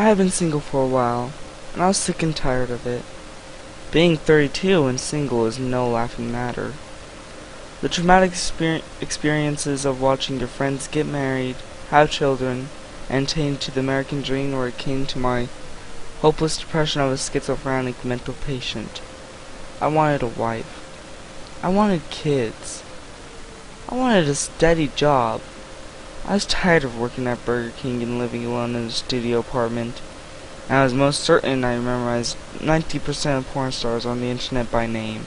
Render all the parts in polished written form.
I had been single for a while, and I was sick and tired of it. Being 32 and single is no laughing matter. The traumatic experiences of watching your friends get married, have children, and attain to the American dream were akin to my hopeless depression of a schizophrenic mental patient. I wanted a wife. I wanted kids. I wanted a steady job. I was tired of working at Burger King and living alone in a studio apartment, and I was most certain I memorized 90% of porn stars on the internet by name.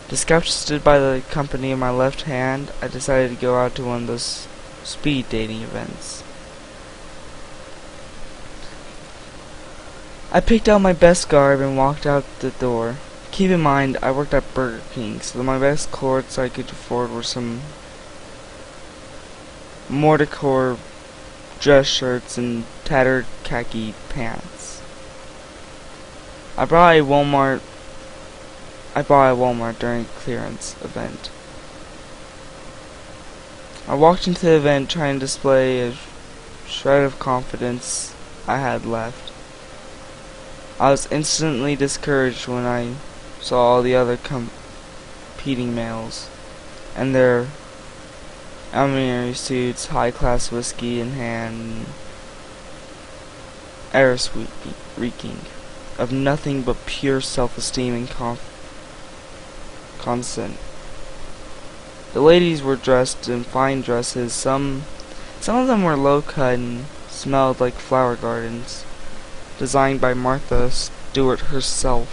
Disgusted by the company in my left hand, I decided to go out to one of those speed dating events. I picked out my best garb and walked out the door. Keep in mind, I worked at Burger King, so my best clothes I could afford were some Morticore dress shirts and tattered khaki pants. I bought at Walmart during a clearance event. I walked into the event trying to display a shred of confidence I had left. I was instantly discouraged when I saw all the other competing males and their alumni suits, high-class whiskey in hand, airs reeking of nothing but pure self-esteem and consent. The ladies were dressed in fine dresses. Some of them were low-cut and smelled like flower gardens, designed by Martha Stewart herself.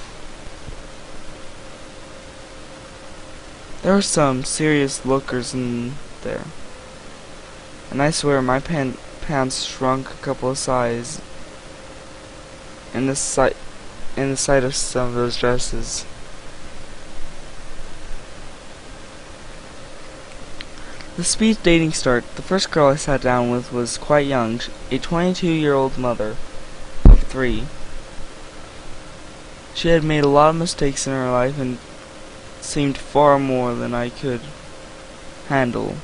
There were some serious lookers in there, and I swear my pants shrunk a couple of sizes in the sight of some of those dresses. The speed dating start. The first girl I sat down with was quite young, a 22-year-old mother of 3. She had made a lot of mistakes in her life and seemed far more than I could handle.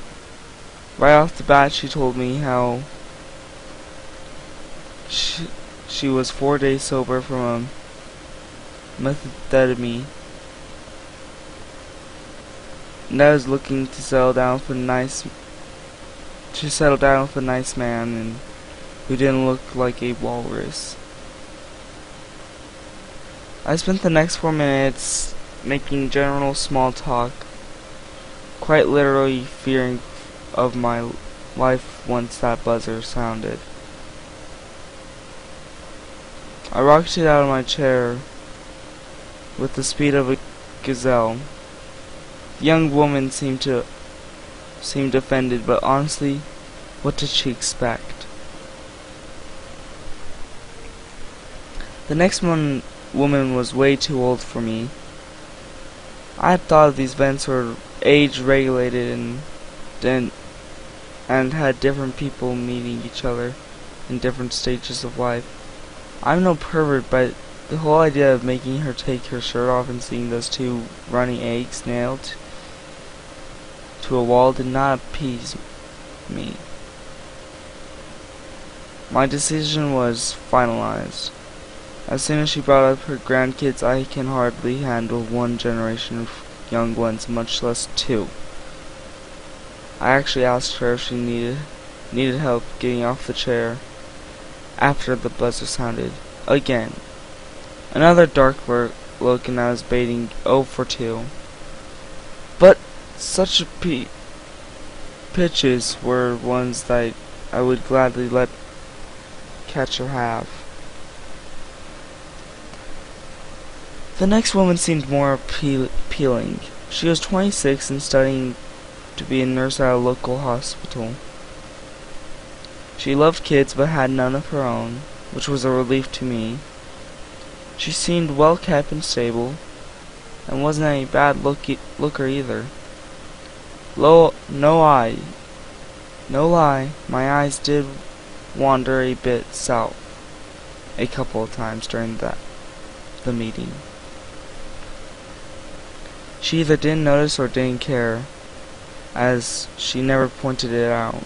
Right off the bat, she told me how she was 4 days sober from a methamphetamine, and I was looking to settle down with a nice man and who didn't look like a walrus. I spent the next 4 minutes making general small talk, quite literally fearing of my life once that buzzer sounded. I rocketed out of my chair with the speed of a gazelle. The young woman seemed offended, but honestly, what did she expect? The next woman was way too old for me. I had thought these events were age regulated and had different people meeting each other in different stages of life. I'm no pervert, but the whole idea of making her take her shirt off and seeing those 2 runny eggs nailed to a wall did not appease me. My decision was finalized. As soon as she brought up her grandkids, I can hardly handle 1 generation of young ones, much less 2. I actually asked her if she needed help getting off the chair after the buzzer sounded again. Another dark look, and I was baiting 0 for 2. But such pitches were ones that I would gladly let catch her have. The next woman seemed more appealing. She was 26 and studying to be a nurse at a local hospital. She loved kids but had none of her own, which was a relief to me. She seemed well kept and stable, and wasn't a bad looker either. No lie, my eyes did wander a bit south a couple of times during the meeting. She either didn't notice or didn't care, as she never pointed it out.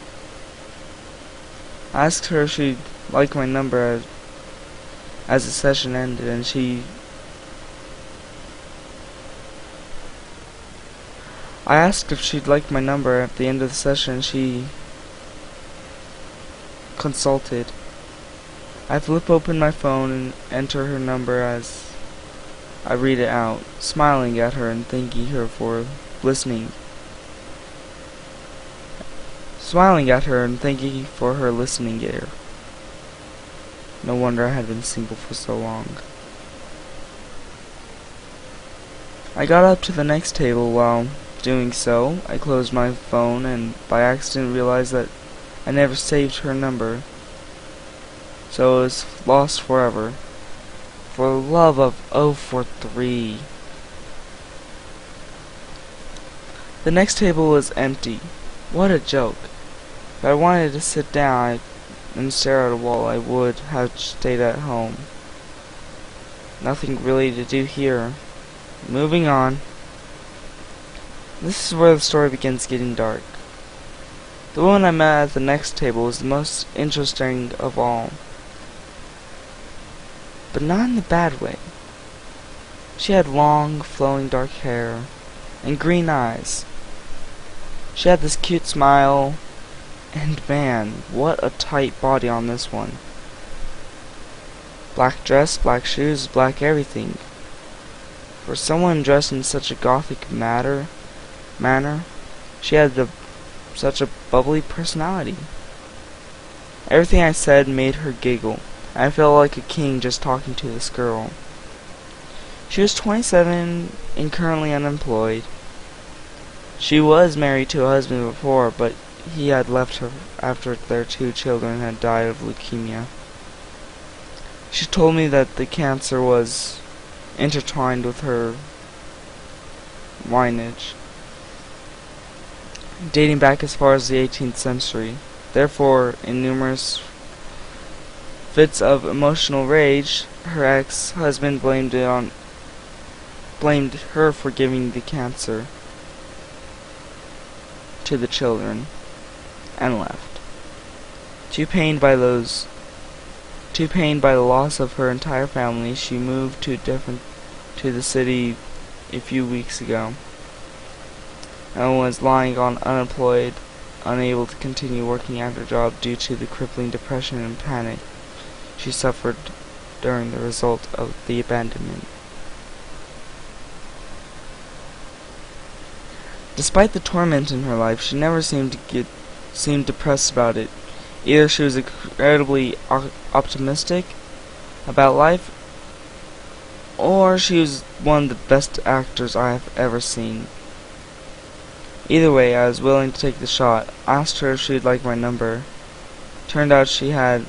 I asked her if she'd like my number as the session ended, and I asked if she'd like my number at the end of the session. She consulted. I flip open my phone and enter her number as I read it out, smiling at her and thanking her for listening. Smiling at her and thanking for her listening ear. No wonder I had been single for so long. I got up to the next table. While doing so, I closed my phone and by accident realized that I never saved her number, so it was lost forever. For the love of 043. The next table was empty. What a joke. If I wanted to sit down and stare at a wall, I would have stayed at home. Nothing really to do here. Moving on. This is where the story begins getting dark. The woman I met at the next table was the most interesting of all. But not in the bad way. She had long, flowing dark hair and green eyes. She had this cute smile, and man, what a tight body on this one. Black dress, black shoes, black everything. For someone dressed in such a gothic manner, she had such a bubbly personality. Everything I said made her giggle. I felt like a king just talking to this girl. She was 27 and currently unemployed. She was married to a husband before, but he had left her after their 2 children had died of leukemia. She told me that the cancer was intertwined with her lineage, dating back as far as the 18th century. Therefore, in numerous fits of emotional rage, her ex-husband blamed her for giving the cancer to the children, and left. Too pained by the loss of her entire family, she moved to the city a few weeks ago, and was lying on unemployed, unable to continue working at her job due to the crippling depression and panic she suffered during the result of the abandonment. Despite the torment in her life, she never seemed depressed about it. Either she was incredibly optimistic about life, or she was one of the best actors I have ever seen. Either way, I was willing to take the shot. Asked her if she'd like my number. Turned out she had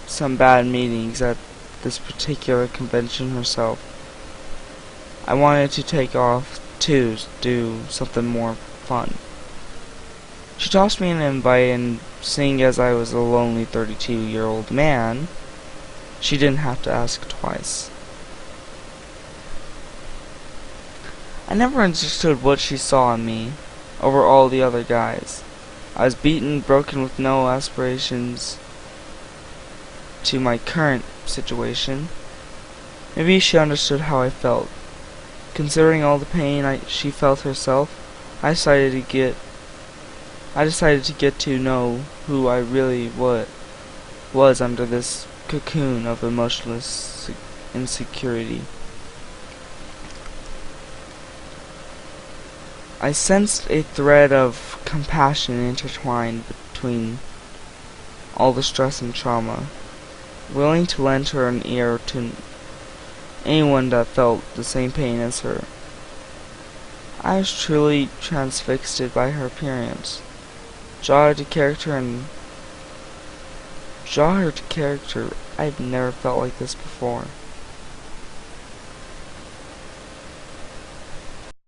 some bad meetings at this particular convention herself. I wanted to take off to do something more fun. She tossed me an invite, and seeing as I was a lonely 32-year-old man, she didn't have to ask twice. I never understood what she saw in me over all the other guys. I was beaten, broken, with no aspirations to my current situation. Maybe she understood how I felt. Considering all the pain she felt herself, I decided to get to know who I really was under this cocoon of emotional insecurity. I sensed a thread of compassion intertwined between all the stress and trauma, willing to lend her an ear to anyone that felt the same pain as her. I was truly transfixed by her appearance. Draw her to character, I've never felt like this before.